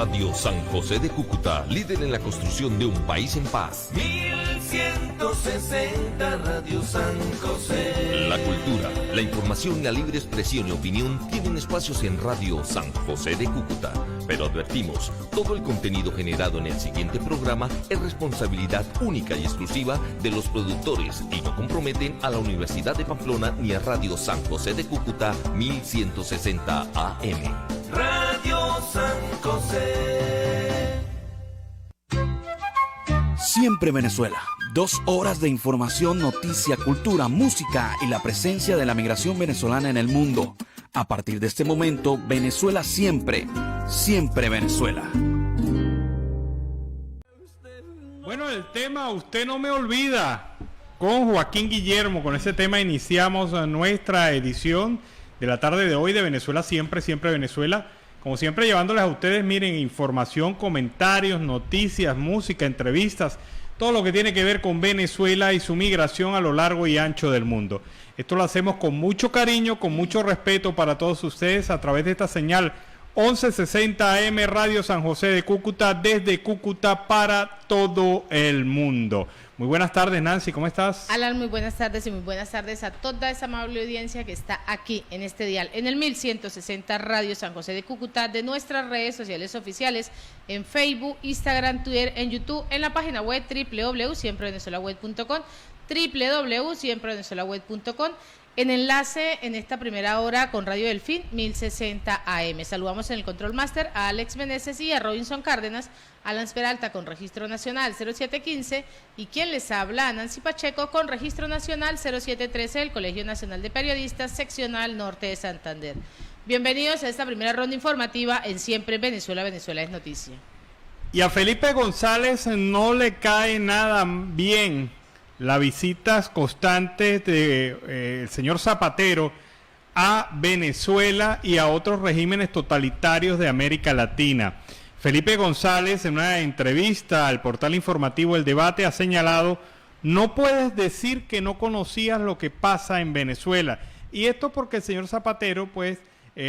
Radio San José de Cúcuta, líder en la construcción de un país en paz. 1160 Radio San José. La cultura, la información, la libre expresión y opinión tienen espacios en Radio San José de Cúcuta. Pero advertimos, todo el contenido generado en el siguiente programa es responsabilidad única y exclusiva de los productores y no comprometen a la Universidad de Pamplona ni a Radio San José de Cúcuta 1160 AM. Radio San José. Siempre Venezuela. 2 horas de información, noticia, cultura, música y la presencia de la migración venezolana en el mundo. A partir de este momento, Venezuela siempre, siempre Venezuela. Bueno, el tema Usted no me olvida, con Joaquín Guillermo. Con ese tema iniciamos nuestra edición de la tarde de hoy de Venezuela siempre, siempre Venezuela. Como siempre, llevándoles a ustedes, miren, información, comentarios, noticias, música, entrevistas, todo lo que tiene que ver con Venezuela y su migración a lo largo y ancho del mundo. Esto lo hacemos con mucho cariño, con mucho respeto para todos ustedes a través de esta señal 1160 AM Radio San José de Cúcuta, desde Cúcuta para todo el mundo. Muy buenas tardes, Nancy, ¿cómo estás? Alan, muy buenas tardes y muy buenas tardes a toda esa amable audiencia que está aquí en este dial, en el 1160 Radio San José de Cúcuta, de nuestras redes sociales oficiales, en Facebook, Instagram, Twitter, en YouTube, en la página web www.siemprevenezuelaweb.com, www.siemprevenezuelaweb.com, en enlace en esta primera hora con Radio Delfín 1060 AM. Saludamos en el Control Master a Alex Meneses y a Robinson Cárdenas, Alan Peralta con Registro Nacional 0715 y quien les habla, Nancy Pacheco, con Registro Nacional 0713 del Colegio Nacional de Periodistas, Seccional Norte de Santander. Bienvenidos a esta primera ronda informativa en Siempre Venezuela, Venezuela es noticia. Y a Felipe González no le cae nada bien las visitas constantes del señor Zapatero a Venezuela y a otros regímenes totalitarios de América Latina. Felipe González, en una entrevista al portal informativo El Debate, ha señalado: no puedes decir que no conocías lo que pasa en Venezuela. Y esto porque el señor Zapatero, pues,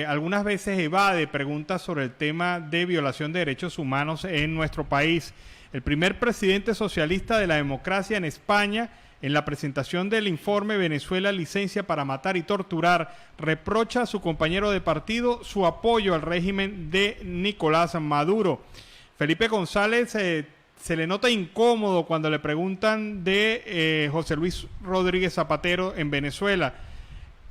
algunas veces evade preguntas sobre el tema de violación de derechos humanos en nuestro país. El primer presidente socialista de la democracia en España, en la presentación del informe Venezuela, licencia para matar y torturar, reprocha a su compañero de partido su apoyo al régimen de Nicolás Maduro. Felipe González se le nota incómodo cuando le preguntan de José Luis Rodríguez Zapatero en Venezuela.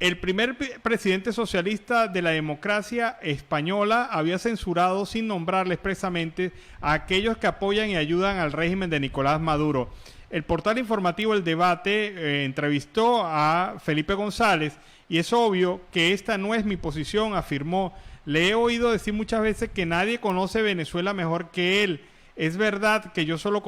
El primer presidente socialista de la democracia española había censurado, sin nombrarle expresamente, a aquellos que apoyan y ayudan al régimen de Nicolás Maduro. El portal informativo El Debate entrevistó a Felipe González y es obvio que esta no es mi posición, afirmó. Le he oído decir muchas veces que nadie conoce Venezuela mejor que él. Es verdad que yo solo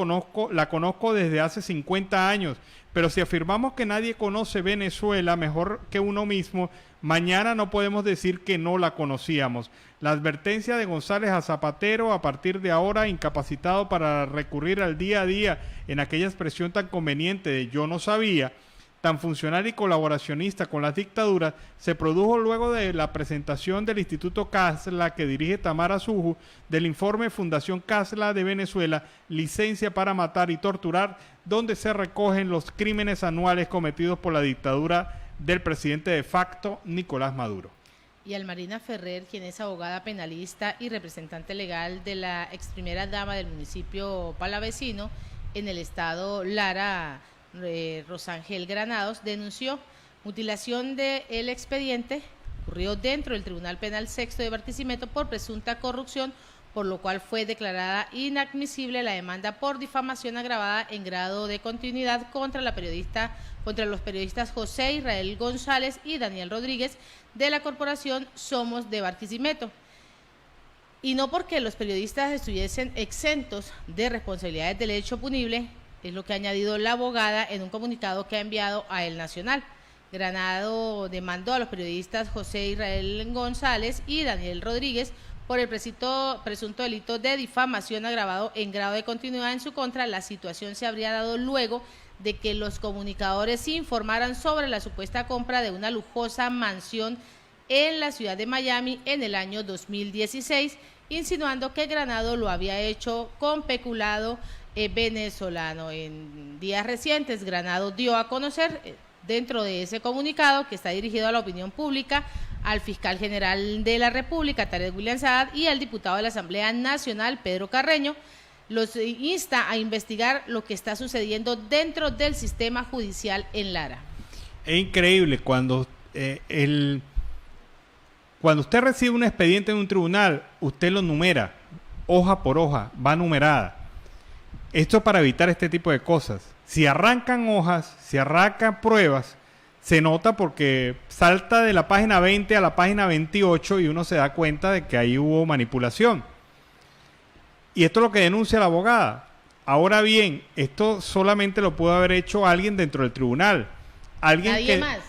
la conozco desde hace 50 años, pero si afirmamos que nadie conoce Venezuela mejor que uno mismo, mañana no podemos decir que no la conocíamos. La advertencia de González a Zapatero, a partir de ahora incapacitado para recurrir al día a día en aquella expresión tan conveniente de yo no sabía, tan funcional y colaboracionista con las dictaduras, se produjo luego de la presentación del Instituto Casla que dirige Tamara Suju del informe Fundación Casla de Venezuela, licencia para matar y torturar, donde se recogen los crímenes anuales cometidos por la dictadura del presidente de facto Nicolás Maduro. Y Almarina Ferrer, quien es abogada penalista y representante legal de la ex primera dama del municipio palavecino en el estado Lara, Rosángel Granados, denunció mutilación del expediente ocurrió dentro del Tribunal Penal Sexto de Barquisimeto por presunta corrupción, por lo cual fue declarada inadmisible la demanda por difamación agravada en grado de continuidad contra los periodistas José Israel González y Daniel Rodríguez de la corporación Somos de Barquisimeto. Y no porque los periodistas estuviesen exentos de responsabilidades del hecho punible, es lo que ha añadido la abogada en un comunicado que ha enviado a El Nacional. Granado demandó a los periodistas José Israel González y Daniel Rodríguez por el presunto delito de difamación agravado en grado de continuidad en su contra. La situación se habría dado luego de que los comunicadores informaran sobre la supuesta compra de una lujosa mansión en la ciudad de Miami en el año 2016, insinuando que Granado lo había hecho con peculado venezolano. En días recientes, Granado dio a conocer, dentro de ese comunicado que está dirigido a la opinión pública, al fiscal general de la República, Tarek William Saad, y al diputado de la Asamblea Nacional, Pedro Carreño, los insta a investigar lo que está sucediendo dentro del sistema judicial en Lara. Es increíble cuando cuando usted recibe un expediente en un tribunal, usted lo numera, hoja por hoja, va numerada. Esto es para evitar este tipo de cosas. Si arrancan hojas, si arrancan pruebas, se nota porque salta de la página 20 a la página 28 y uno se da cuenta de que ahí hubo manipulación. Y esto es lo que denuncia la abogada. Ahora bien, esto solamente lo pudo haber hecho alguien dentro del tribunal.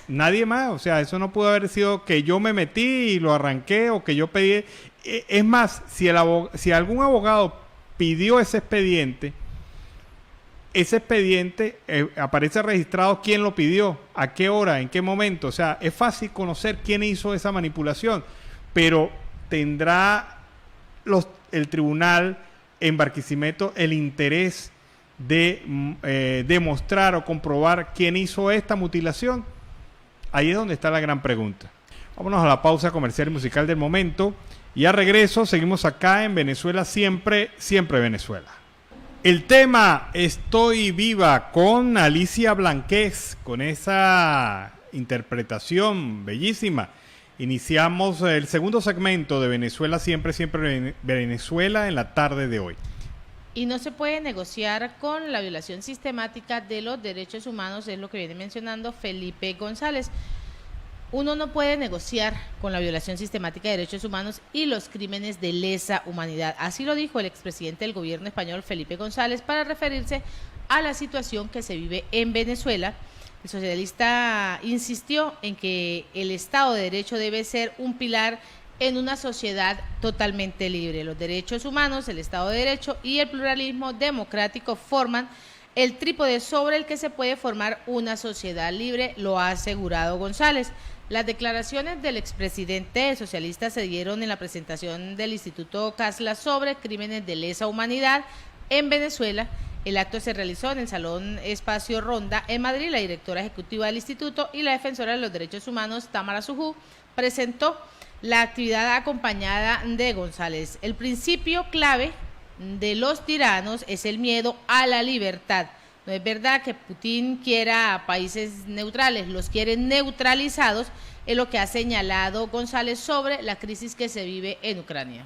Nadie más. O sea, eso no pudo haber sido que yo me metí y lo arranqué o que yo pedí. Es más, si algún abogado pidió ese expediente aparece registrado quién lo pidió, a qué hora, en qué momento. O sea, es fácil conocer quién hizo esa manipulación, pero tendrá el tribunal en Barquisimeto el interés de demostrar o comprobar quién hizo esta mutilación. Ahí es donde está la gran pregunta. Vámonos a la pausa comercial y musical del momento y a regreso seguimos acá en Venezuela siempre, siempre Venezuela. El tema Estoy Viva con Alicia Blanquez, con esa interpretación bellísima. Iniciamos el segundo segmento de Venezuela siempre, siempre Venezuela en la tarde de hoy. Y no se puede negociar con la violación sistemática de los derechos humanos, es lo que viene mencionando Felipe González. Uno no puede negociar con la violación sistemática de derechos humanos y los crímenes de lesa humanidad. Así lo dijo el expresidente del gobierno español, Felipe González, para referirse a la situación que se vive en Venezuela. El socialista insistió en que el Estado de Derecho debe ser un pilar en una sociedad totalmente libre. Los derechos humanos, el Estado de Derecho y el pluralismo democrático forman el trípode sobre el que se puede formar una sociedad libre, lo ha asegurado González. Las declaraciones del expresidente socialista se dieron en la presentación del Instituto Casla sobre crímenes de lesa humanidad en Venezuela. El acto se realizó en el Salón Espacio Ronda en Madrid. La directora ejecutiva del instituto y la defensora de los derechos humanos, Tamara Sujú, presentó la actividad acompañada de González. El principio clave de los tiranos es el miedo a la libertad. No es verdad que Putin quiera a países neutrales, los quiere neutralizados, es lo que ha señalado González sobre la crisis que se vive en Ucrania.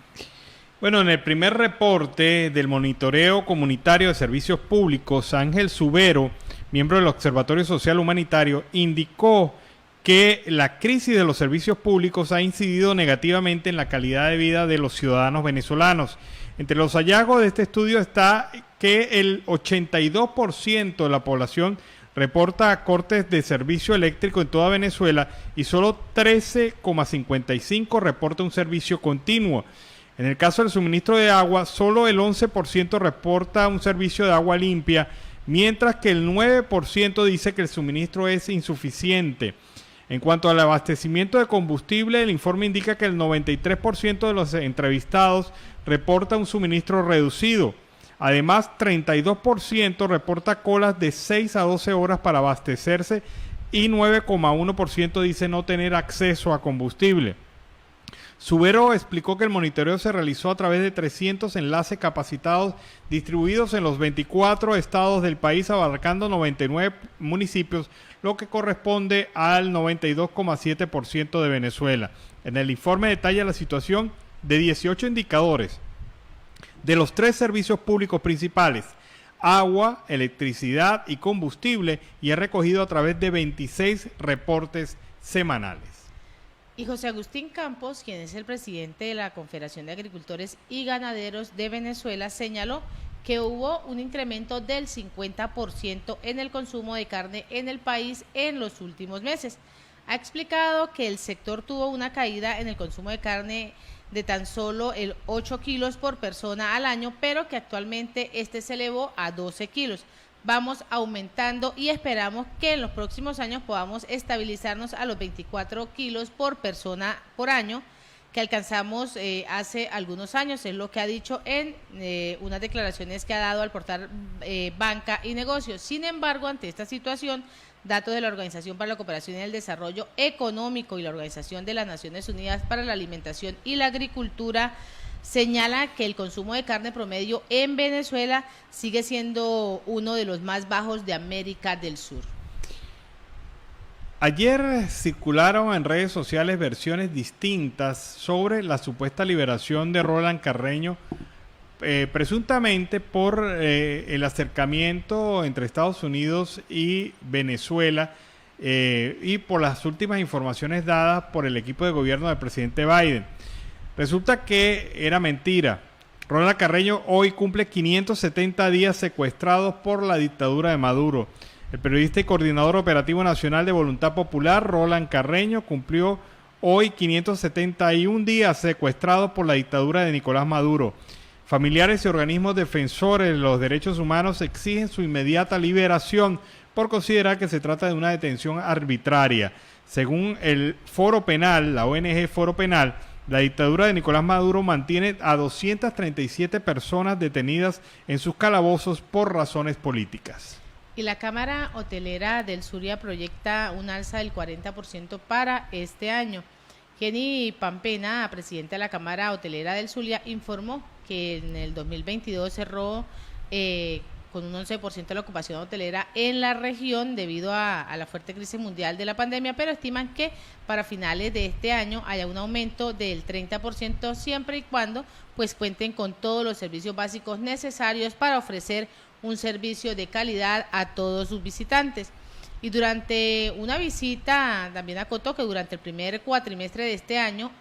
Bueno, en el primer reporte del Monitoreo Comunitario de Servicios Públicos, Ángel Subero, miembro del Observatorio Social Humanitario, indicó que la crisis de los servicios públicos ha incidido negativamente en la calidad de vida de los ciudadanos venezolanos. Entre los hallazgos de este estudio está que el 82% de la población reporta cortes de servicio eléctrico en toda Venezuela y solo 13,55% reporta un servicio continuo. En el caso del suministro de agua, solo el 11% reporta un servicio de agua limpia, mientras que el 9% dice que el suministro es insuficiente. En cuanto al abastecimiento de combustible, el informe indica que el 93% de los entrevistados reporta un suministro reducido. Además, 32% reporta colas de 6 a 12 horas para abastecerse y 9,1% dice no tener acceso a combustible. Subero explicó que el monitoreo se realizó a través de 300 enlaces capacitados distribuidos en los 24 estados del país, abarcando 99 municipios, lo que corresponde al 92,7% de Venezuela. En el informe detalla la situación de 18 indicadores de los 3 servicios públicos principales: agua, electricidad y combustible, y es recogido a través de 26 reportes semanales. Y José Agustín Campos, quien es el presidente de la Confederación de Agricultores y Ganaderos de Venezuela, señaló que hubo un incremento del 50% en el consumo de carne en el país en los últimos meses. Ha explicado que el sector tuvo una caída en el consumo de carne de tan solo el 8 kilos por persona al año, pero que actualmente este se elevó a 12 kilos. Vamos aumentando y esperamos que en los próximos años podamos estabilizarnos a los 24 kilos por persona por año, que alcanzamos hace algunos años, es lo que ha dicho en unas declaraciones que ha dado al portal Banca y Negocios. Sin embargo, ante esta situación, datos de la Organización para la Cooperación y el Desarrollo Económico y la Organización de las Naciones Unidas para la Alimentación y la Agricultura señala que el consumo de carne promedio en Venezuela sigue siendo uno de los más bajos de América del Sur. Ayer circularon en redes sociales versiones distintas sobre la supuesta liberación de Roland Carreño, presuntamente por el acercamiento entre Estados Unidos y Venezuela y por las últimas informaciones dadas por el equipo de gobierno del presidente Biden. Resulta que era mentira. Roland Carreño hoy cumple 570 días secuestrados por la dictadura de Maduro. El periodista y coordinador operativo nacional de Voluntad Popular, Roland Carreño, cumplió hoy 571 días secuestrado por la dictadura de Nicolás Maduro. Familiares y organismos defensores de los derechos humanos exigen su inmediata liberación por considerar que se trata de una detención arbitraria. Según el Foro Penal, la ONG Foro Penal, la dictadura de Nicolás Maduro mantiene a 237 personas detenidas en sus calabozos por razones políticas. Y la Cámara Hotelera del Zulia proyecta un alza del 40% para este año. Jenny Pampena, presidenta de la Cámara Hotelera del Zulia, informó que en el 2022 cerró con un 11% de la ocupación hotelera en la región debido a la fuerte crisis mundial de la pandemia, pero estiman que para finales de este año haya un aumento del 30% siempre y cuando pues cuenten con todos los servicios básicos necesarios para ofrecer un servicio de calidad a todos sus visitantes. Y durante una visita también acotó que durante el primer cuatrimestre de este año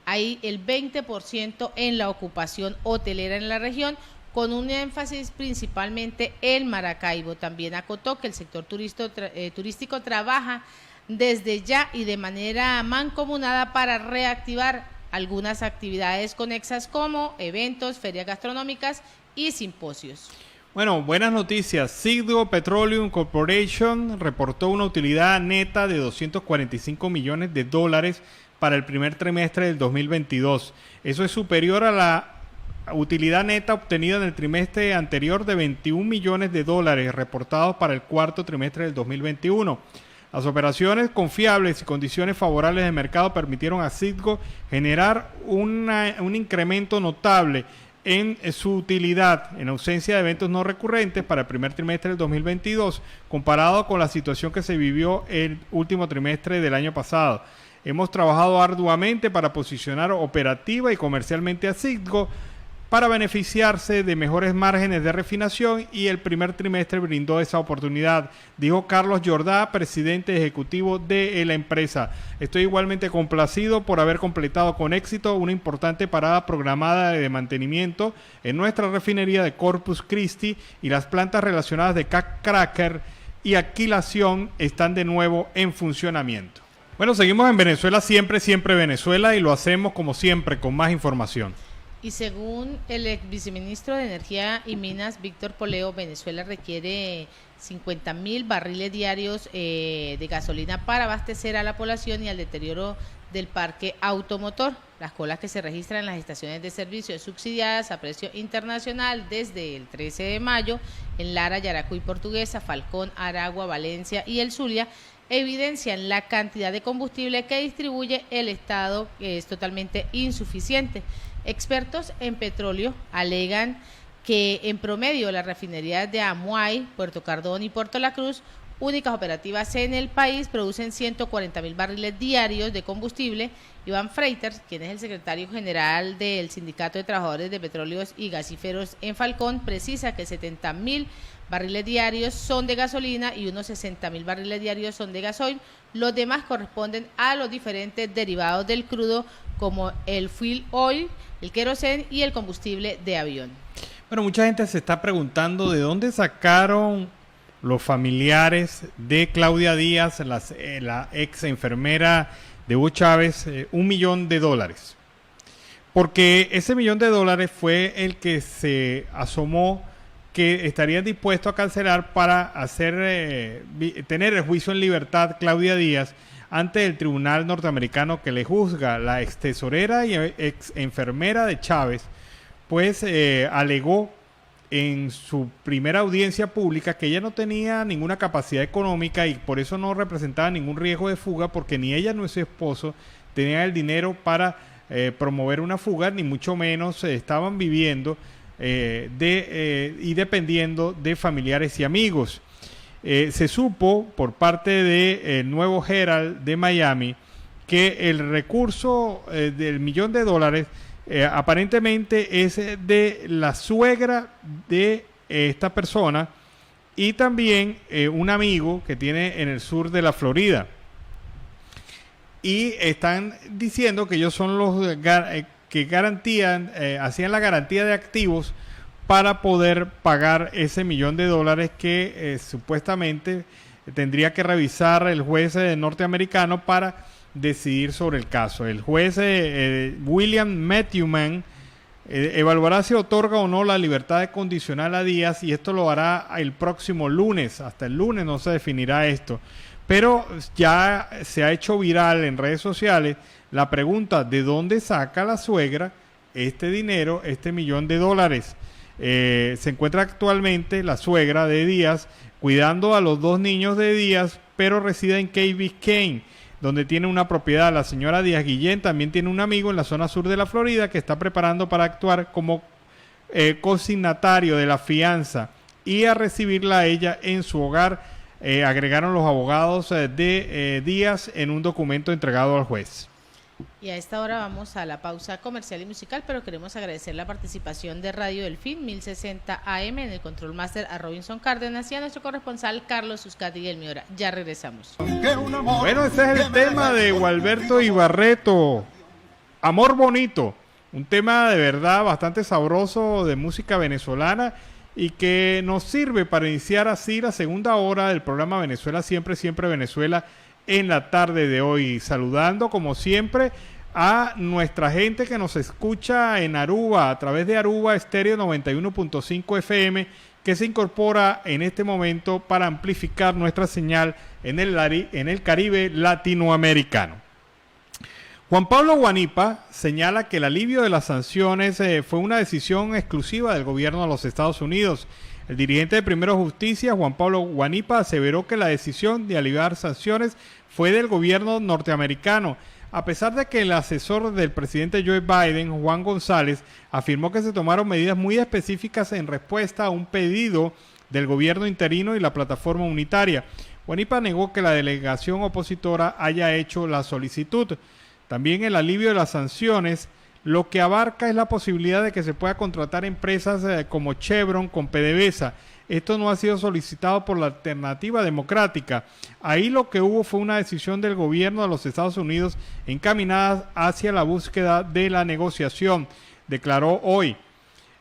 hay el 20% en la ocupación hotelera en la región, con un énfasis principalmente en Maracaibo. También acotó que el sector turístico trabaja desde ya y de manera mancomunada para reactivar algunas actividades conexas como eventos, ferias gastronómicas y simposios. Bueno, buenas noticias. Citgo Petroleum Corporation reportó una utilidad neta de $245 millones para el primer trimestre del 2022. Eso es superior a la utilidad neta obtenida en el trimestre anterior de $21 millones reportados para el cuarto trimestre del 2021. Las operaciones confiables y condiciones favorables de mercado permitieron a Citgo generar un incremento notable en su utilidad en ausencia de eventos no recurrentes para el primer trimestre del 2022 comparado con la situación que se vivió el último trimestre del año pasado. Hemos trabajado arduamente para posicionar operativa y comercialmente a Citgo para beneficiarse de mejores márgenes de refinación y el primer trimestre brindó esa oportunidad, dijo Carlos Jordá, presidente ejecutivo de la empresa. Estoy igualmente complacido por haber completado con éxito una importante parada programada de mantenimiento en nuestra refinería de Corpus Christi y las plantas relacionadas de cracker y alquilación están de nuevo en funcionamiento. Bueno, seguimos en Venezuela, siempre Venezuela, y lo hacemos como siempre con más información. Y según el ex viceministro de Energía y Minas, Víctor Poleo, Venezuela requiere 50.000 barriles diarios de gasolina para abastecer a la población y al deterioro del parque automotor. Las colas que se registran en las estaciones de servicio subsidiadas a precio internacional desde el 13 de mayo en Lara, Yaracuy, Portuguesa, Falcón, Aragua, Valencia y el Zulia evidencian la cantidad de combustible que distribuye el Estado, que es totalmente insuficiente. Expertos en petróleo alegan que en promedio las refinerías de Amuay, Puerto Cardón y Puerto La Cruz, únicas operativas en el país, producen 140.000 barriles diarios de combustible. Iván Freiters, quien es el secretario general del Sindicato de Trabajadores de Petróleos y Gasíferos en Falcón, precisa que 70.000 barriles diarios son de gasolina y unos 60.000 barriles diarios son de gasoil. Los demás corresponden a los diferentes derivados del crudo como el fuel oil, el queroseno y el combustible de avión. Bueno, mucha gente se está preguntando de dónde sacaron los familiares de Claudia Díaz, la ex enfermera de Hugo Chávez, $1 millón. Porque ese $1 millón fue el que se asomó que estarían dispuestos a cancelar para tener el juicio en libertad Claudia Díaz ante el tribunal norteamericano que le juzga. La ex tesorera y ex enfermera de Chávez, pues alegó en su primera audiencia pública que ella no tenía ninguna capacidad económica y por eso no representaba ningún riesgo de fuga, porque ni ella ni su esposo tenían el dinero para promover una fuga, ni mucho menos estaban viviendo y dependiendo de familiares y amigos. Se supo por parte del Nuevo Herald de Miami que el recurso del $1.000.000 aparentemente es de la suegra de esta persona y también un amigo que tiene en el sur de la Florida. Y están diciendo que ellos son los que garantían, hacían la garantía de activos para poder pagar ese $1.000.000 que supuestamente tendría que revisar el juez norteamericano para decidir sobre el caso. El juez William Matthewman evaluará si otorga o no la libertad condicional a Díaz, y esto lo hará el próximo lunes. Hasta el lunes no se definirá esto. Pero ya se ha hecho viral en redes sociales la pregunta: ¿de dónde saca la suegra este dinero, este $1.000.000? Se encuentra actualmente la suegra de Díaz cuidando a los 2 niños de Díaz, pero reside en Key Biscayne, donde tiene una propiedad. La señora Díaz Guillén también tiene un amigo en la zona sur de la Florida que está preparando para actuar como consignatario de la fianza y a recibirla a ella en su hogar, agregaron los abogados de Díaz en un documento entregado al juez. Y a esta hora vamos a la pausa comercial y musical, pero queremos agradecer la participación de Radio Delfín 1060 AM en el Control Master a Robinson Cárdenas y a nuestro corresponsal Carlos Uzcategui y el Miora. Ya regresamos. Bueno, este es el tema de Gualberto Ibarreto, Amor Bonito, un tema de verdad bastante sabroso de música venezolana y que nos sirve para iniciar así la segunda hora del programa Venezuela Siempre, Siempre Venezuela en la tarde de hoy, saludando como siempre a nuestra gente que nos escucha en Aruba, a través de Aruba Estéreo 91.5 FM, que se incorpora en este momento para amplificar nuestra señal en el Caribe latinoamericano. Juan Pablo Guanipa señala que el alivio de las sanciones fue una decisión exclusiva del gobierno de los Estados Unidos. El dirigente de Primero Justicia, Juan Pablo Guanipa, aseveró que la decisión de aliviar sanciones fue del gobierno norteamericano, a pesar de que el asesor del presidente Joe Biden, Juan González, afirmó que se tomaron medidas muy específicas en respuesta a un pedido del gobierno interino y la plataforma unitaria. Guanipa negó que la delegación opositora haya hecho la solicitud. También el alivio de las sanciones lo que abarca es la posibilidad de que se pueda contratar empresas como Chevron con PDVSA. Esto no ha sido solicitado por la Alternativa Democrática. Ahí lo que hubo fue una decisión del gobierno de los Estados Unidos encaminada hacia la búsqueda de la negociación, declaró hoy.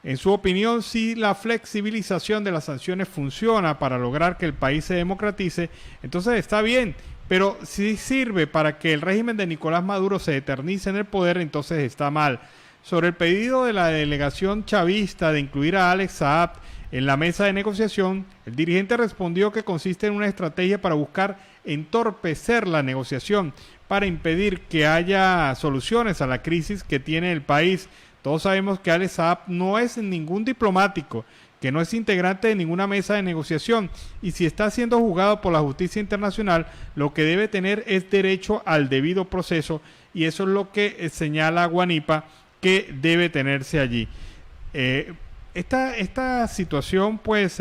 En su opinión, si la flexibilización de las sanciones funciona para lograr que el país se democratice, entonces está bien. Pero si sirve para que el régimen de Nicolás Maduro se eternice en el poder, entonces está mal. Sobre el pedido de la delegación chavista de incluir a Alex Saab en la mesa de negociación, el dirigente respondió que consiste en una estrategia para buscar entorpecer la negociación, para impedir que haya soluciones a la crisis que tiene el país. Todos sabemos que Alex Saab no es ningún diplomático, que no es integrante de ninguna mesa de negociación, y si está siendo juzgado por la justicia internacional, lo que debe tener es derecho al debido proceso, y eso es lo que señala Guanipa que debe tenerse allí. Esta situación pues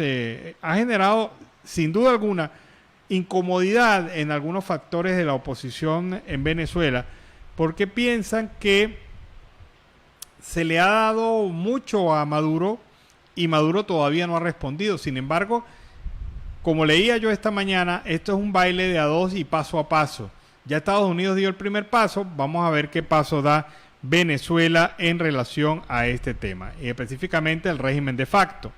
ha generado sin duda alguna incomodidad en algunos factores de la oposición en Venezuela, porque piensan que se le ha dado mucho a Maduro y Maduro todavía no ha respondido. Sin embargo, como leía yo esta mañana, esto es un baile de a dos y paso a paso. Ya Estados Unidos dio el primer paso, vamos a ver qué paso da Venezuela en relación a este tema, y específicamente el régimen de facto.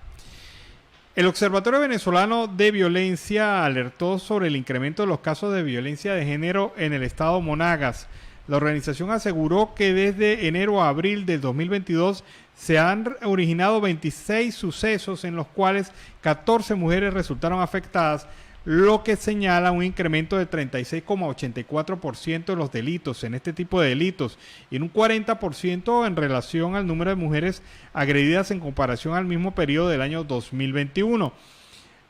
El Observatorio Venezolano de Violencia alertó sobre el incremento de los casos de violencia de género en el estado Monagas. La organización aseguró que desde enero a abril del 2022 se han originado 26 sucesos en los cuales 14 mujeres resultaron afectadas, lo que señala un incremento del 36,84% de los delitos en este tipo de delitos y en un 40% en relación al número de mujeres agredidas en comparación al mismo periodo del año 2021.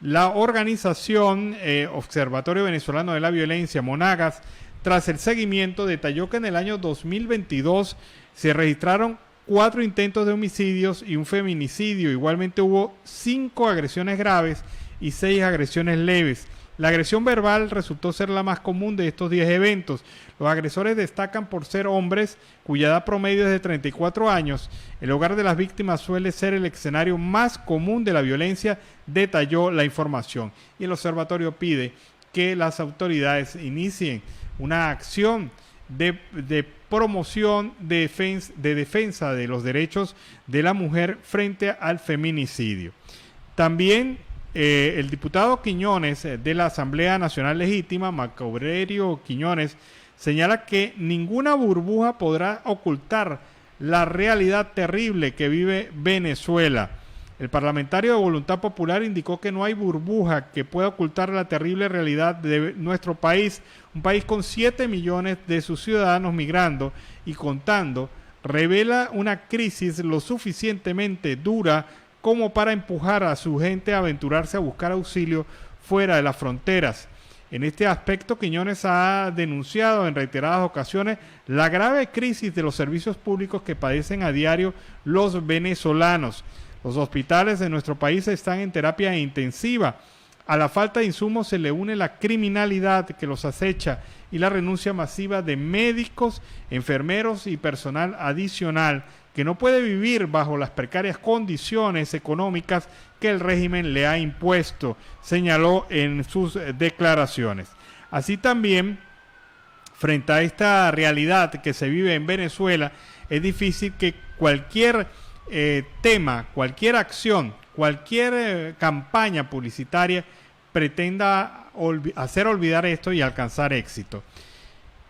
La organización Observatorio Venezolano de la Violencia, Monagas, tras el seguimiento, detalló que en el año 2022 se registraron 4 intentos de homicidios y un feminicidio. Igualmente hubo 5 agresiones graves y 6 agresiones leves. La agresión verbal resultó ser la más común de estos 10 eventos. Los agresores destacan por ser hombres cuya edad promedio es de 34 años. El hogar de las víctimas suele ser el escenario más común de la violencia, detalló la información. Y el observatorio pide que las autoridades inicien una acción de promoción, de defensa de los derechos de la mujer frente al feminicidio. También el diputado Quiñones de la Asamblea Nacional Legítima, Marco Aurelio Quiñones, señala que ninguna burbuja podrá ocultar la realidad terrible que vive Venezuela. El parlamentario de Voluntad Popular indicó que no hay burbuja que pueda ocultar la terrible realidad de nuestro país, un país con 7 millones de sus ciudadanos migrando y contando, revela una crisis lo suficientemente dura como para empujar a su gente a aventurarse a buscar auxilio fuera de las fronteras. En este aspecto, Quiñones ha denunciado en reiteradas ocasiones la grave crisis de los servicios públicos que padecen a diario los venezolanos. Los hospitales de nuestro país están en terapia intensiva. A la falta de insumos se le une la criminalidad que los acecha y la renuncia masiva de médicos, enfermeros y personal adicional que no puede vivir bajo las precarias condiciones económicas que el régimen le ha impuesto, señaló en sus declaraciones. Así también, frente a esta realidad que se vive en Venezuela, es difícil que cualquier tema, cualquier acción, cualquier campaña publicitaria pretenda hacer olvidar esto y alcanzar éxito.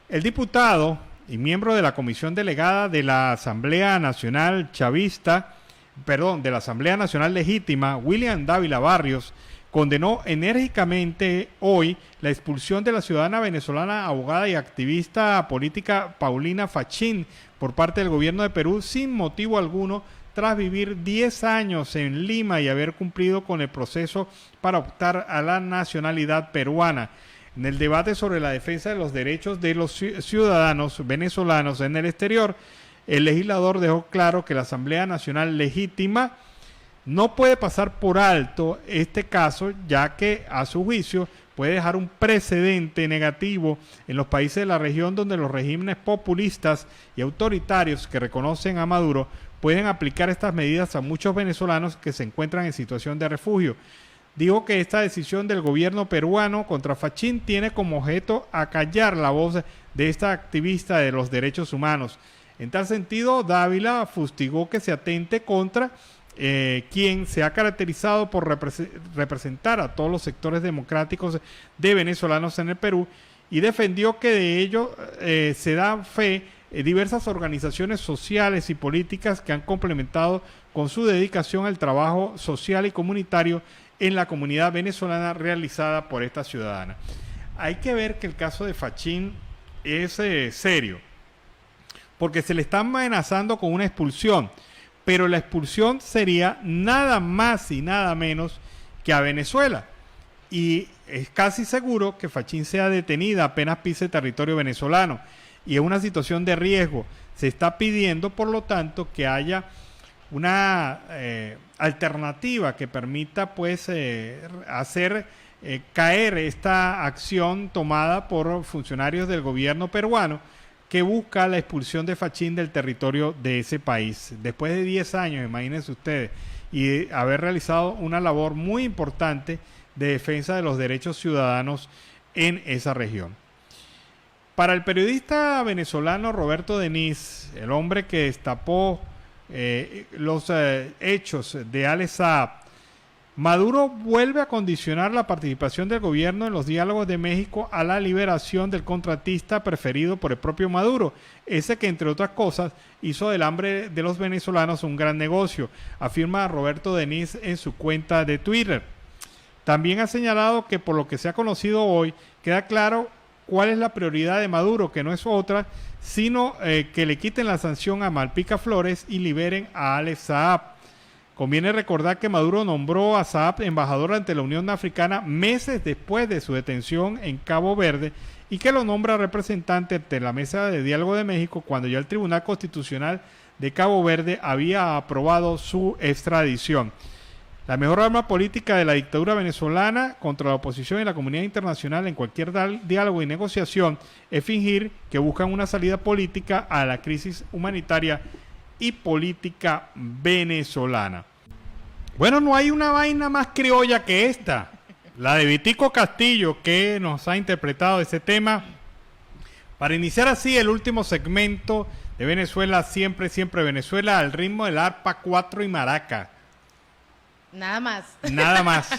El diputado y miembro de la comisión delegada de la Asamblea Nacional de la Asamblea Nacional Legítima, William Dávila Barrios, condenó enérgicamente hoy la expulsión de la ciudadana venezolana, abogada y activista política Paulina Fachín por parte del gobierno de Perú sin motivo alguno, tras vivir 10 años en Lima y haber cumplido con el proceso para optar a la nacionalidad peruana. En el debate sobre la defensa de los derechos de los ciudadanos venezolanos en el exterior, el legislador dejó claro que la Asamblea Nacional Legítima no puede pasar por alto este caso, ya que a su juicio puede dejar un precedente negativo en los países de la región donde los regímenes populistas y autoritarios que reconocen a Maduro pueden aplicar estas medidas a muchos venezolanos que se encuentran en situación de refugio. Dijo que esta decisión del gobierno peruano contra Fachín tiene como objeto acallar la voz de esta activista de los derechos humanos. En tal sentido, Dávila fustigó que se atente contra quien se ha caracterizado por representar a todos los sectores democráticos de venezolanos en el Perú y defendió que de ello se da fe diversas organizaciones sociales y políticas que han complementado con su dedicación al trabajo social y comunitario en la comunidad venezolana realizada por esta ciudadana. Hay que ver que el caso de Fachín es serio, porque se le está amenazando con una expulsión, pero la expulsión sería nada más y nada menos que a Venezuela. Y es casi seguro que Fachín sea detenida apenas pise territorio venezolano. Y es una situación de riesgo. Se está pidiendo, por lo tanto, que haya una alternativa que permita pues hacer caer esta acción tomada por funcionarios del gobierno peruano que busca la expulsión de Fachín del territorio de ese país. Después de 10 años, imagínense ustedes, y haber realizado una labor muy importante de defensa de los derechos ciudadanos en esa región. Para el periodista venezolano Roberto Denis, el hombre que destapó los hechos de Alex Saab, Maduro vuelve a condicionar la participación del gobierno en los diálogos de México a la liberación del contratista preferido por el propio Maduro, ese que entre otras cosas hizo del hambre de los venezolanos un gran negocio, afirma Roberto Denis en su cuenta de Twitter. También ha señalado que por lo que se ha conocido hoy, queda claro cuál es la prioridad de Maduro, que no es otra, sino que le quiten la sanción a Malpica Flores y liberen a Alex Saab. Conviene recordar que Maduro nombró a Saab embajador ante la Unión Africana meses después de su detención en Cabo Verde y que lo nombra representante ante la Mesa de Diálogo de México cuando ya el Tribunal Constitucional de Cabo Verde había aprobado su extradición. La mejor arma política de la dictadura venezolana contra la oposición y la comunidad internacional en cualquier diálogo y negociación es fingir que buscan una salida política a la crisis humanitaria y política venezolana. Bueno, no hay una vaina más criolla que esta, la de Vitico Castillo, que nos ha interpretado ese tema para iniciar así el último segmento de Venezuela, siempre, siempre Venezuela, al ritmo del arpa, 4 y maraca. Nada más. Nada más.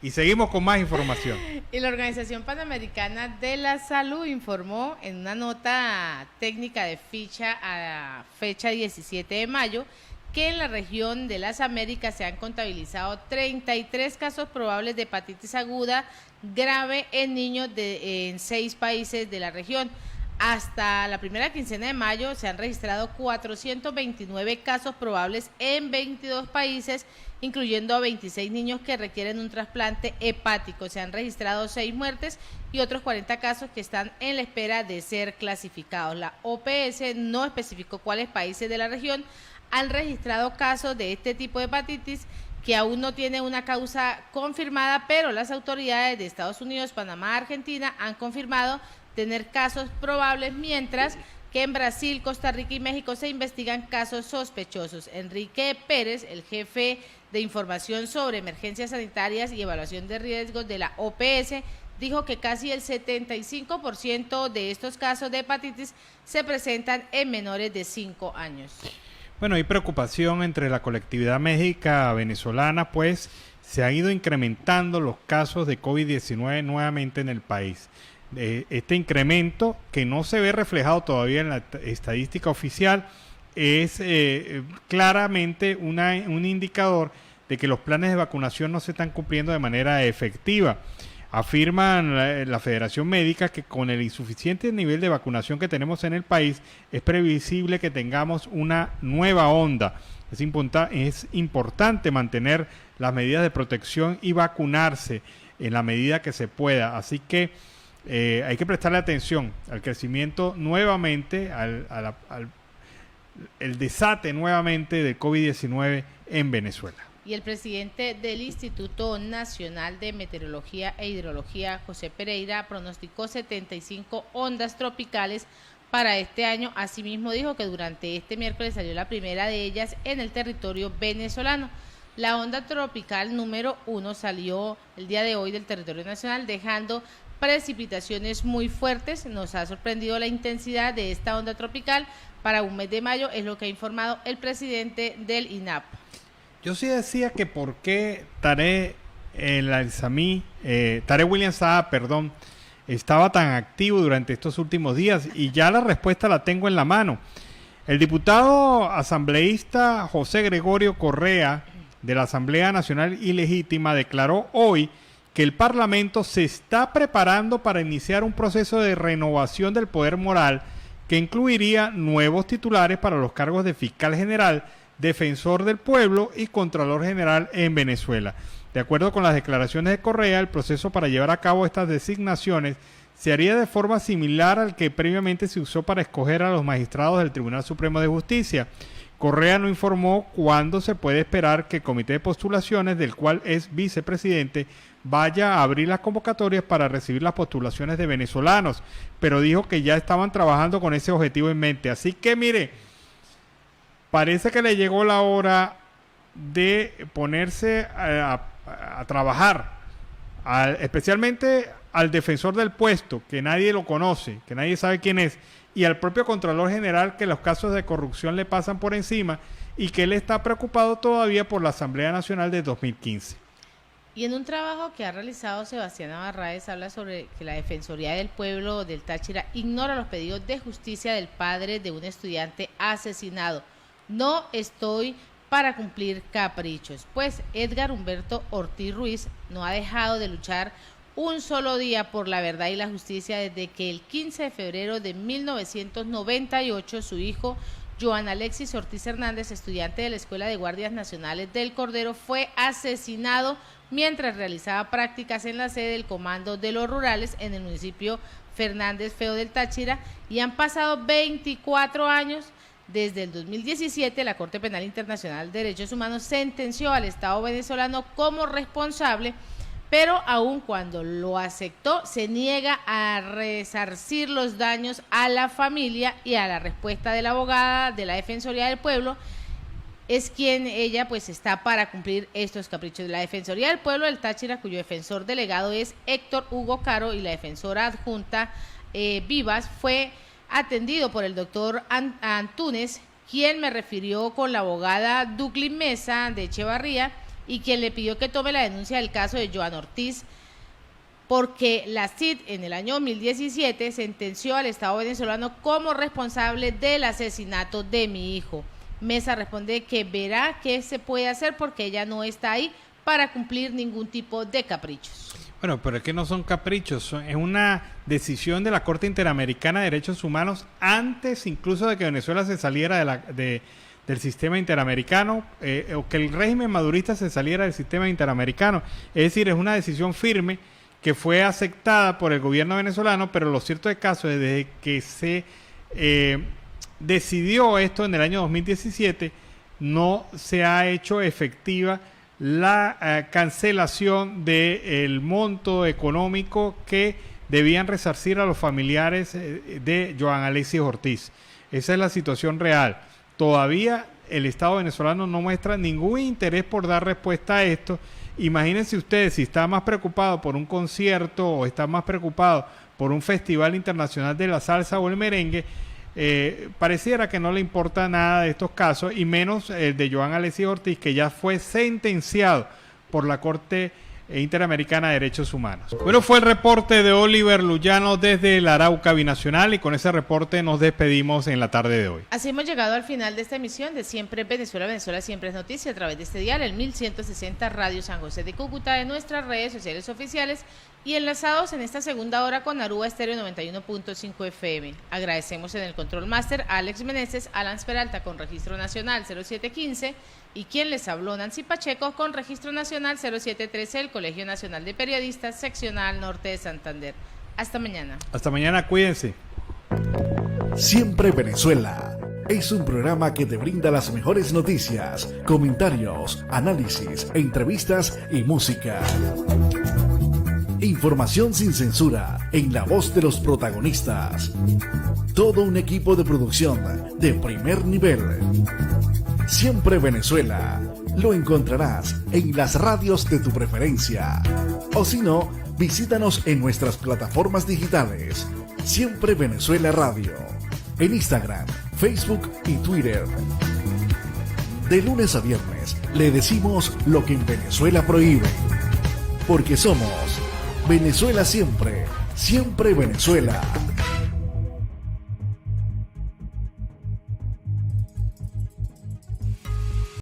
Y seguimos con más información. Y la Organización Panamericana de la Salud informó en una nota técnica de ficha a fecha 17 de mayo que en la región de las Américas se han contabilizado 33 casos probables de hepatitis aguda grave en niños en 6 países de la región. Hasta la primera quincena de mayo se han registrado 429 casos probables en 22 países, incluyendo a 26 niños que requieren un trasplante hepático. Se han registrado 6 muertes y otros 40 casos que están en la espera de ser clasificados. La OPS no especificó cuáles países de la región han registrado casos de este tipo de hepatitis, que aún no tiene una causa confirmada, pero las autoridades de Estados Unidos, Panamá, Argentina han confirmado tener casos probables, mientras que en Brasil, Costa Rica y México se investigan casos sospechosos. Enrique Pérez, el jefe de información sobre emergencias sanitarias y evaluación de riesgos de la OPS, dijo que casi el 75% de estos casos de hepatitis se presentan en menores de 5 años. Bueno, hay preocupación entre la colectividad médica venezolana, pues se han ido incrementando los casos de COVID-19 nuevamente en el país. Este incremento, que no se ve reflejado todavía en la estadística oficial, es claramente un indicador de que los planes de vacunación no se están cumpliendo de manera efectiva. Afirman la Federación Médica que con el insuficiente nivel de vacunación que tenemos en el país, es previsible que tengamos una nueva onda. Es importante mantener las medidas de protección y vacunarse en la medida que se pueda. Así que hay que prestarle atención al crecimiento nuevamente, el desate nuevamente del COVID-19 en Venezuela. Y el presidente del Instituto Nacional de Meteorología e Hidrología, José Pereira, pronosticó 75 ondas tropicales para este año. Asimismo dijo que durante este miércoles salió la primera de ellas en el territorio venezolano. La onda tropical número 1 salió el día de hoy del territorio nacional, dejando precipitaciones muy fuertes. Nos ha sorprendido la intensidad de esta onda tropical para un mes de mayo, es lo que ha informado el presidente del INAP. Yo sí decía que por qué Tarek William Saab, estaba tan activo durante estos últimos días, y ya la respuesta la tengo en la mano. El diputado asambleísta José Gregorio Correa, de la Asamblea Nacional Ilegítima, declaró hoy que el Parlamento se está preparando para iniciar un proceso de renovación del poder moral que incluiría nuevos titulares para los cargos de fiscal general, defensor del pueblo y contralor general en Venezuela. De acuerdo con las declaraciones de Correa, el proceso para llevar a cabo estas designaciones se haría de forma similar al que previamente se usó para escoger a los magistrados del Tribunal Supremo de Justicia. Correa no informó cuándo se puede esperar que el Comité de Postulaciones, del cual es vicepresidente, vaya a abrir las convocatorias para recibir las postulaciones de venezolanos, pero dijo que ya estaban trabajando con ese objetivo en mente. Así que mire, parece que le llegó la hora de ponerse a trabajar, especialmente al defensor del puesto, que nadie lo conoce, que nadie sabe quién es, y al propio Contralor General, que los casos de corrupción le pasan por encima y que él está preocupado todavía por la Asamblea Nacional de 2015. Y en un trabajo que ha realizado Sebastián Navarraez, habla sobre que la Defensoría del Pueblo del Táchira ignora los pedidos de justicia del padre de un estudiante asesinado. No estoy para cumplir caprichos, pues Edgar Humberto Ortiz Ruiz no ha dejado de luchar un solo día por la verdad y la justicia desde que el 15 de febrero de 1998 su hijo Joan Alexis Ortiz Hernández, estudiante de la Escuela de Guardias Nacionales del Cordero, fue asesinado mientras realizaba prácticas en la sede del Comando de los Rurales en el municipio Fernández Feo del Táchira, y han pasado 24 años. Desde el 2017, la Corte Penal Internacional de Derechos Humanos sentenció al Estado venezolano como responsable, pero aun cuando lo aceptó, se niega a resarcir los daños a la familia, y a la respuesta de la abogada de la Defensoría del Pueblo es quien ella pues está para cumplir estos caprichos. La Defensoría del Pueblo del Táchira, cuyo defensor delegado es Héctor Hugo Caro, y la defensora adjunta Vivas, fue atendido por el doctor Antúnez, quien me refirió con la abogada Duclin Mesa de Echevarría, y quien le pidió que tome la denuncia del caso de Joan Ortiz, porque la CID en el año 2017 sentenció al Estado venezolano como responsable del asesinato de mi hijo. Mesa responde que verá qué se puede hacer porque ella no está ahí para cumplir ningún tipo de caprichos. Bueno, pero es que no son caprichos, es una decisión de la Corte Interamericana de Derechos Humanos antes incluso de que Venezuela se saliera del sistema interamericano, o que el régimen madurista se saliera del sistema interamericano. Es decir, es una decisión firme que fue aceptada por el gobierno venezolano, pero lo cierto del caso es desde que se decidió esto en el año 2017, no se ha hecho efectiva la cancelación del monto económico que debían resarcir a los familiares de Joan Alexis Ortiz. Esa es la situación real. Todavía el Estado venezolano no muestra ningún interés por dar respuesta a esto. Imagínense ustedes, si está más preocupado por un concierto o está más preocupado por un festival internacional de la salsa o el merengue, pareciera que no le importa nada de estos casos, y menos el de Joan Alexis Ortiz, que ya fue sentenciado por la Corte Interamericana de Derechos Humanos. Bueno, fue el reporte de Oliver Luyano desde el Arauca Binacional, y con ese reporte nos despedimos en la tarde de hoy. Así hemos llegado al final de esta emisión de Siempre Venezuela, Venezuela Siempre es Noticia, a través de este dial, el 1160 Radio San José de Cúcuta, de nuestras redes sociales oficiales, y enlazados en esta segunda hora con Aruba Estéreo 91.5 FM. Agradecemos en el Control Master a Alex Meneses, Alan Peralta con Registro Nacional 0715, y quien les habló, Nancy Pacheco, con Registro Nacional 0713, el Colegio Nacional de Periodistas, Seccional Norte de Santander. Hasta mañana. Hasta mañana, cuídense. Siempre Venezuela es un programa que te brinda las mejores noticias, comentarios, análisis, entrevistas y música. Información sin censura, en la voz de los protagonistas. Todo un equipo de producción de primer nivel. Siempre Venezuela. Lo encontrarás en las radios de tu preferencia. O si no, visítanos en nuestras plataformas digitales. Siempre Venezuela Radio. En Instagram, Facebook y Twitter. De lunes a viernes le decimos lo que en Venezuela prohíbe. Porque somos Venezuela Siempre, Siempre Venezuela.